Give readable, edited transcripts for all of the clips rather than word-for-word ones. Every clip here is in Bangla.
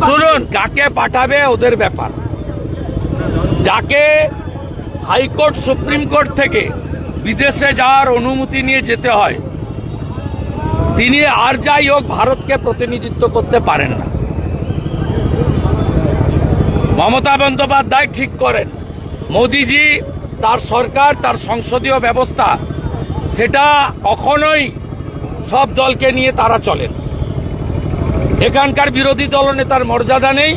শুনুন, কাকে পাঠাবে ওদের ব্যাপার। যাকে হাইকোর্ট সুপ্রিম কোর্ট থেকে বিদেশে যাওয়ার অনুমতি নিয়ে যেতে হয়, তিনি আর যাই হোক ভারতকে প্রতিনিধিত্ব করতে পারেন না। মমতা বন্দ্যোপাধ্যায় ঠিক করেন, মোদিজি তার সরকার, তার সংসদীয় ব্যবস্থা, সেটা কখনোই সব দলকে নিয়ে তারা চলেন। এখানকার বিরোধী দলনেতার মর্যাদা নেই,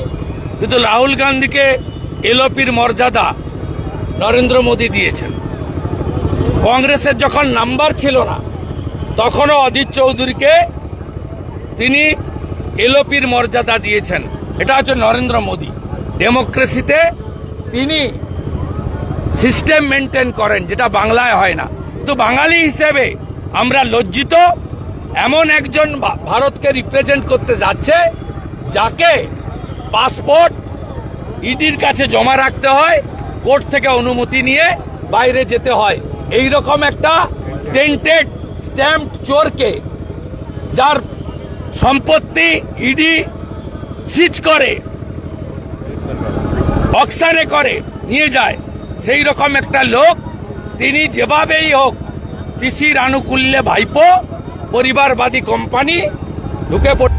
কিন্তু রাহুল গান্ধীকে এলওপির মর্যাদা নরেন্দ্র মোদী দিয়েছেন। কংগ্রেসের যখন নাম্বার ছিল না, তখনও অধীর চৌধুরীকে তিনি এলওপির মর্যাদা দিয়েছেন। এটা হচ্ছে নরেন্দ্র মোদী। ডেমোক্রেসিতে তিনি সিস্টেম মেনটেন করেন, যেটা বাংলায় হয় না। তো বাঙালি হিসেবে আমরা লজ্জিত, এমন একজন ভারতকে রিপ্রেজেন্ট করতে যাচ্ছে, যাকে পাসপোর্ট ইডির কাছে জমা রাখতে হয়, কোর্ট থেকে অনুমতি নিয়ে বাইরে যেতে হয়। এই রকম একটা টেন্টেড স্ট্যাম্প চোরকে, যার সম্পত্তি ইডি সিজ করে, অকশনে করে নিয়ে যায়, সেই রকম একটা লোক, তিনি যেভাবেই হোক পিসির আনুকূল্যে ভাইপো পরিবারবাদী কোম্পানি ঢুকে পড়ে।